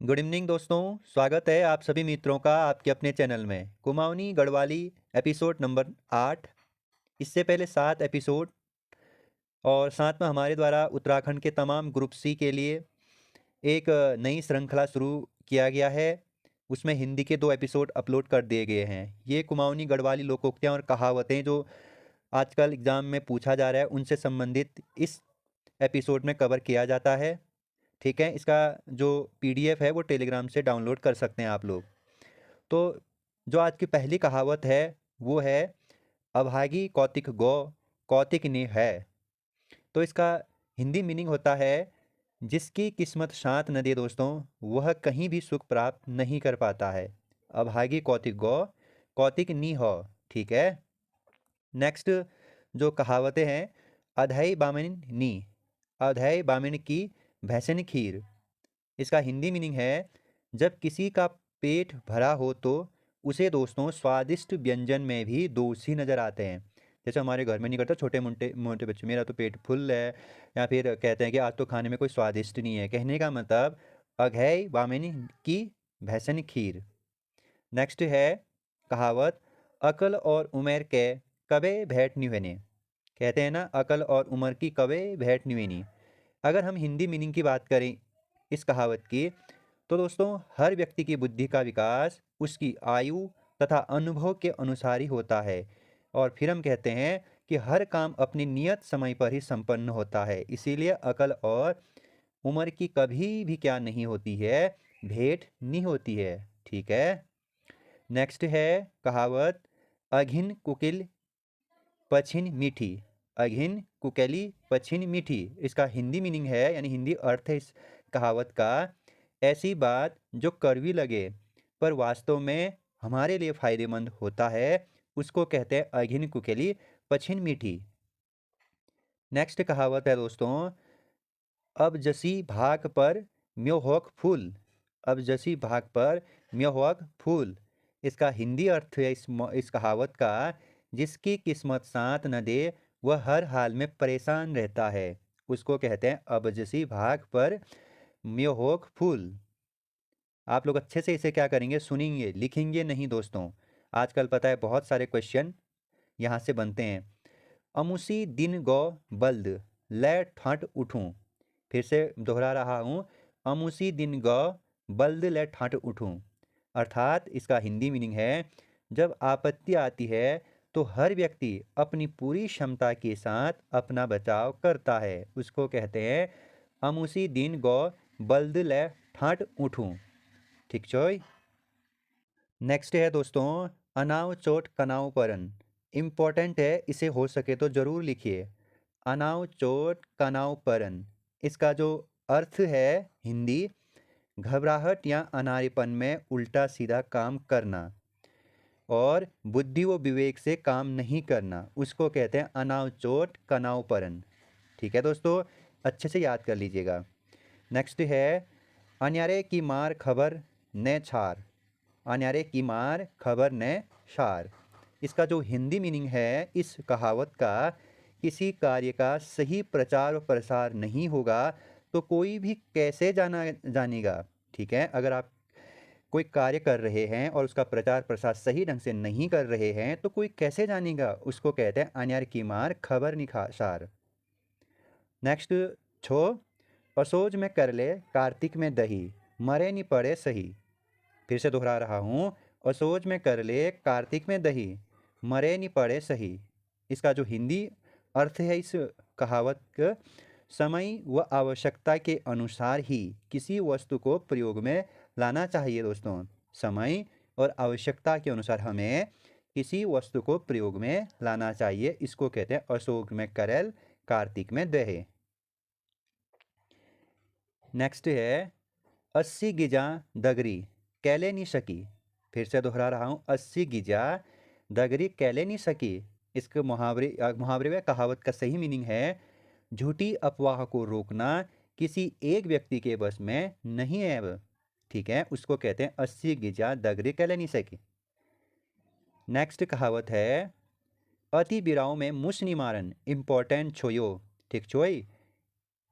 Good evening दोस्तों। स्वागत है आप सभी मित्रों का आपके अपने चैनल में कुमाऊनी गढ़वाली एपिसोड नंबर 8। इससे पहले 7 एपिसोड और साथ में हमारे द्वारा उत्तराखंड के तमाम ग्रुप सी के लिए एक नई श्रृंखला शुरू किया गया है। उसमें हिंदी के 2 एपिसोड अपलोड कर दिए गए हैं। ये कुमाऊनी गढ़वाली लोकोक्तियाँ और कहावतें जो आजकल एग्ज़ाम में पूछा जा रहा है उनसे संबंधित इस एपिसोड में कवर किया जाता है। ठीक है, इसका जो पीडीएफ है वो टेलीग्राम से डाउनलोड कर सकते हैं आप लोग। तो जो आज की पहली कहावत है वो है अभागी कौतिक गौ कौतिक ने है। तो इसका हिंदी मीनिंग होता है जिसकी किस्मत शांत न दे दोस्तों वह कहीं भी सुख प्राप्त नहीं कर पाता है। अभागी कौतिक गौ कौतिक नी हो। ठीक है। नेक्स्ट जो कहावतें हैं अधई बामिन नी अधई बामिन की भैंसन खीर। इसका हिंदी मीनिंग है जब किसी का पेट भरा हो तो उसे दोस्तों स्वादिष्ट व्यंजन में भी दोष ही नजर आते हैं। जैसे हमारे घर में नहीं करता छोटे मोटे मोटे बच्चे मेरा तो पेट फुल है, या फिर कहते हैं कि आज तो खाने में कोई स्वादिष्ट नहीं है। कहने का मतलब अघै बामिनी की भैंसन खीर। नेक्स्ट है कहावत अकल और उम्र के कबे भेंट नहीं बने। कहते हैं ना अकल और उम्र की कबे भेंट नहीं बनी। अगर हम हिंदी मीनिंग की बात करें इस कहावत की तो दोस्तों हर व्यक्ति की बुद्धि का विकास उसकी आयु तथा अनुभव के अनुसार ही होता है। और फिर हम कहते हैं कि हर काम अपनी नियत समय पर ही संपन्न होता है। इसीलिए अकल और उम्र की कभी भी क्या नहीं होती है, भेंट नहीं होती है। ठीक है। नेक्स्ट है कहावत अघिन कुकिल पछिन मीठी। अघिन कुकेली पछिन मीठी। इसका हिंदी मीनिंग है यानी हिंदी अर्थ है इस कहावत का ऐसी बात जो कड़वी लगे पर वास्तव में हमारे लिए फायदेमंद होता है उसको कहते हैं अघिन कुकेली पछिन मीठी। नेक्स्ट कहावत है दोस्तों अब जसी भाग पर म्योहक फूल। अब जसी भाग पर म्योहक फूल। इसका हिंदी अर्थ है इस कहावत का जिसकी किस्मत साथ न दे वह हर हाल में परेशान रहता है उसको कहते हैं अब जसी भाग पर म्योहक फूल। आप लोग अच्छे से इसे क्या करेंगे सुनेंगे लिखेंगे नहीं दोस्तों। आजकल पता है बहुत सारे क्वेश्चन यहाँ से बनते हैं। अमुसी दिन गौ बल्द लै ठाट उठूं। फिर से दोहरा रहा हूँ अमुसी दिन गौ बल्द लै ठाट उठूं। अर्थात इसका हिंदी मीनिंग है जब आपत्ति आती है तो हर व्यक्ति अपनी पूरी क्षमता के साथ अपना बचाव करता है उसको कहते हैं अमुसी दिन गौ बल्द लै ठाट उठूं। ठीक चोय। नेक्स्ट है दोस्तों अनाव चोट कनाव परन। इम्पॉर्टेंट है इसे हो सके तो ज़रूर लिखिए। अनाव चोट कनाव परन। इसका जो अर्थ है हिंदी घबराहट या अनाड़ेपन में उल्टा सीधा काम करना और बुद्धि व विवेक से काम नहीं करना उसको कहते हैं अनाव चोट कनाव परन। ठीक है दोस्तों, अच्छे से याद कर लीजिएगा। नेक्स्ट है अन्यारे की मार खबर न छार। अन्यारे की मार खबर न शार। इसका जो हिंदी मीनिंग है इस कहावत का किसी कार्य का सही प्रचार और प्रसार नहीं होगा तो कोई भी कैसे जानेगा। ठीक है, अगर आप कोई कार्य कर रहे हैं और उसका प्रचार प्रसार सही ढंग से नहीं कर रहे हैं तो कोई कैसे जानेगा उसको कहते हैं अन्यार की मार खबर निखासार। नेक्स्ट छो असोज में कर ले कार्तिक में दही मरे नहीं पड़े सही। फिर से दोहरा रहा हूँ असोज में कर ले कार्तिक में दही मरे नहीं पड़े सही। इसका जो हिंदी अर्थ है इस कहावत का समय व आवश्यकता के अनुसार ही किसी वस्तु को प्रयोग में लाना चाहिए दोस्तों। समय और आवश्यकता के अनुसार हमें किसी वस्तु को प्रयोग में लाना चाहिए इसको कहते हैं अशोक में करेल कार्तिक में दहे। नेक्स्ट है 80 गिजा दगरी कैले नहीं सकी। फिर से दोहरा रहा हूँ 80 गिजा दगरी कैले नहीं सकी। इसके मुहावरे में कहावत का सही मीनिंग है झूठी अफवाह को रोकना किसी एक व्यक्ति के बस में नहीं है अब। ठीक है, उसको कहते हैं 80 गिजा दगरी कैले नहीं सकी। नेक्स्ट कहावत है अति बिराव में मुस नहीं मारन इम्पोर्टेंट छोयो। ठीक छोई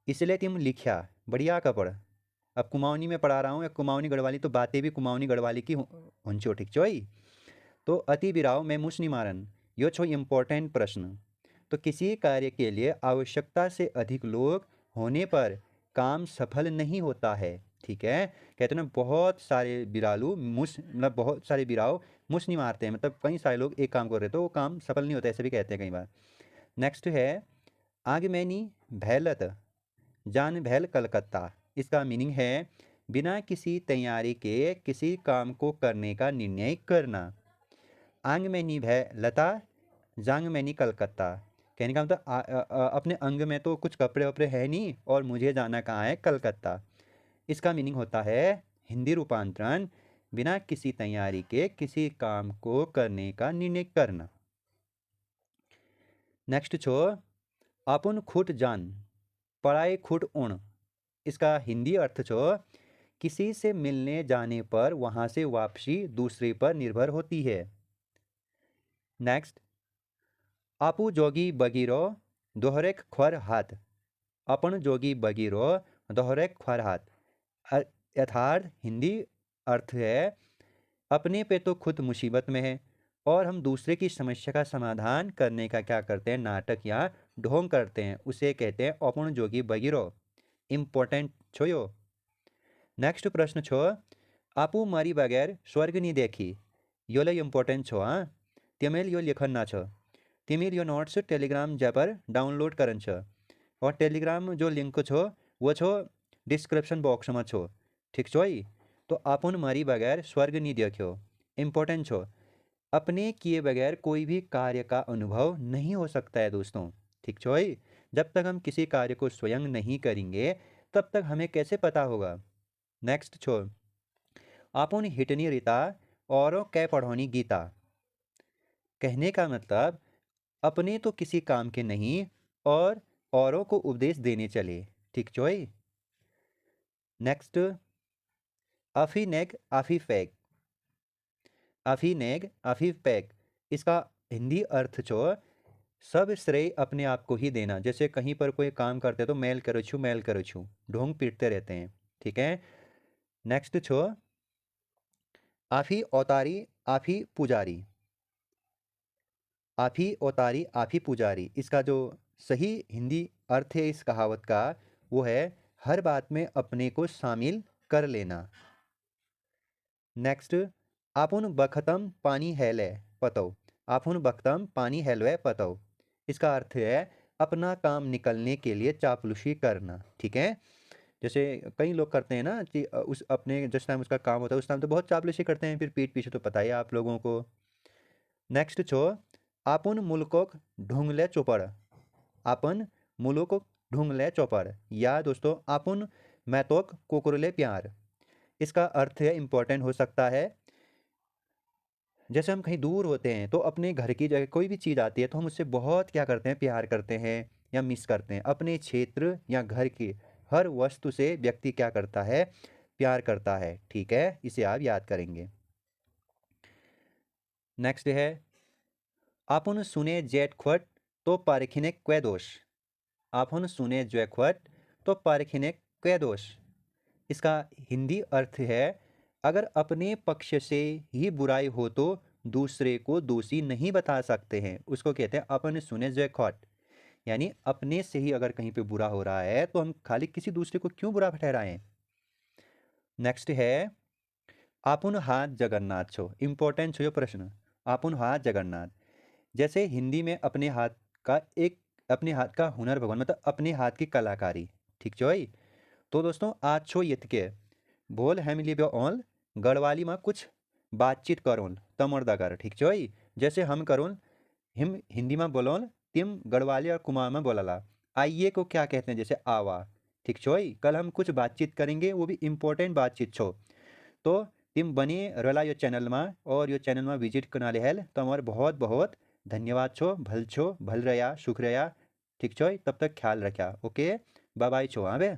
इसलिए तुम लिखा बढ़िया कपड़। अब कुमाऊनी में पढ़ा रहा हूँ या कुमाऊनी गढ़वाली, तो बातें भी कुमाऊनी गढ़वाली की होंचो, ठीक छोई। तो अति बिराव में मुछ निमारन, यो छो इम्पोर्टेंट प्रश्न। तो किसी कार्य के लिए आवश्यकता से अधिक लोग होने पर काम सफल नहीं होता है, ठीक है। कहते हैं ना, बहुत सारे बिरालू मुछ, मतलब बहुत सारे बिराव मुछ नहीं मारते हैं, मतलब कई सारे लोग एक काम कर रहे तो वो काम सफल नहीं होता, ऐसे भी कहते हैं कई बार। नेक्स्ट है आग मैनी भैलत जान भैल कलकत्ता। इसका मीनिंग है बिना किसी तैयारी के किसी काम को करने का निर्णय करना। आंग में नी भय लता, जांग में नी कलकत्ता। कहने का मतलब अपने अंग में तो कुछ कपड़े वपड़े है नहीं और मुझे जाना कहाँ है, कलकत्ता। इसका मीनिंग होता है हिंदी रूपांतरण, बिना किसी तैयारी के किसी काम को करने का निर्णय करना। नेक्स्ट छो अपन खुट जान पढ़ाई खुट उण। इसका हिंदी अर्थ छो किसी से मिलने जाने पर वहां से वापसी दूसरे पर निर्भर होती है। नेक्स्ट आपू जोगी बगीरो दोहरेक ख्वर हाथ। अपन जोगी बगीरो दोहरेक ख्वर हाथ। यथार्थ हिंदी अर्थ है अपने पे तो खुद मुसीबत में है और हम दूसरे की समस्या का समाधान करने का क्या करते हैं, नाटक या ढोंग करते हैं, उसे कहते हैं अपन जोगी बगीरो। इम्पोर्टेंट छो यो। नेक्स्ट प्रश्न छो आपू मारी बगैर स्वर्ग नहीं देखी। यो ले इम्पोर्टेंट छो। हाँ, तेमेल यो लेखन ना छो। तिमीर यो नोट्स टेलीग्राम पर डाउनलोड करन छ और टेलीग्राम जो लिंक छो वो छो डिस्क्रिप्शन बॉक्स में छो, ठीक छो। तो अपन मारी बगैर स्वर्ग नहीं देखो, इम्पोर्टेंट छो। अपने किए बगैर कोई भी कार्य का अनुभव नहीं हो सकता है दोस्तों, ठीक छो। जब तक हम किसी कार्य को स्वयं नहीं करेंगे तब तक हमें कैसे पता होगा। नेक्स्ट छो आपुन हिटनी रीता औरों कै पढ़ोनी गीता। कहने का मतलब अपने तो किसी काम के नहीं और औरों को उपदेश देने चले, ठीक चोई। नेक्स्ट आफी नेग आफी फैग। आफी नेग आफी पैक। इसका हिंदी अर्थ छो सब श्रेय अपने आप को ही देना। जैसे कहीं पर कोई काम करते तो मेल करो छू ढोंग पीटते रहते हैं, ठीक है। नेक्स्ट छो आफी औतारी आफी पुजारी। आफी औतारी आफी पुजारी। इसका जो सही हिंदी अर्थ है इस कहावत का वो है हर बात में अपने को शामिल कर लेना। नेक्स्ट आपुन बखतम पानी हैले पतो। आपुन बखतम पानी हैलवे पतो। इसका अर्थ है अपना काम निकलने के लिए चापलूसी करना, ठीक है। जैसे कई लोग करते हैं ना कि उस अपने जिस टाइम उसका काम होता है उस टाइम तो बहुत चापलूसी करते हैं, फिर पीठ पीछे तो पता ही है आप लोगों को। नेक्स्ट छो आपुन मुल्कोक ढूंढले चौपड़। आपन मुल्क ढूंढले चौपड़ या दोस्तों आपुन मैतोक कुकुरले प्यार। इसका अर्थ है इम्पोर्टेंट हो सकता है। जैसे हम कहीं दूर होते हैं तो अपने घर की जगह कोई भी चीज़ आती है तो हम उससे बहुत क्या करते हैं, प्यार करते हैं या मिस करते हैं। अपने क्षेत्र या घर की हर वस्तु से व्यक्ति क्या करता है, प्यार करता है, ठीक है। इसे आप याद करेंगे। नेक्स्ट है आपुन सुने जेट खट तो पारखिने क्वे दोष। आपुन सुने जेट खट तो पारखिने क्वे दोष। इसका हिंदी अर्थ है अगर अपने पक्ष से ही बुराई हो तो दूसरे को दोषी नहीं बता सकते हैं, उसको कहते हैं अपन सुने जो खट। यानी अपने से ही अगर कहीं पे बुरा हो रहा है तो हम खाली किसी दूसरे को क्यों बुरा ठहराएं। नेक्स्ट है आपुन हाथ जगन्नाथ छो। इंपॉर्टेंट छो ये प्रश्न। आपुन हाथ जगन्नाथ। जैसे हिंदी में अपने हाथ का एक अपने हाथ का हुनर भगवान, मतलब अपने हाथ की कलाकारी, ठीक चोई। तो दोस्तों आज छो यत के बोल हम लिबे ऑल गढ़वाली में कुछ बातचीत करोन तमर्दागर, ठीक चोई। जैसे हम करोन हम हिंदी में बोलोन तिम गढ़वाली और कुमार में बोलाला। आइए को क्या कहते हैं, जैसे आवा, ठीक छोई। कल हम कुछ बातचीत करेंगे वो भी इम्पोर्टेंट बातचीत छो। तो तिम बने रला यो चैनल में और यो चैनल में विजिट करना हेल तो हमारे बहुत बहुत धन्यवाद छो भल रया सुख रया, ठीक छो। तब तक ख्याल रखा, ओके बाय बाय छो। हाँ बे।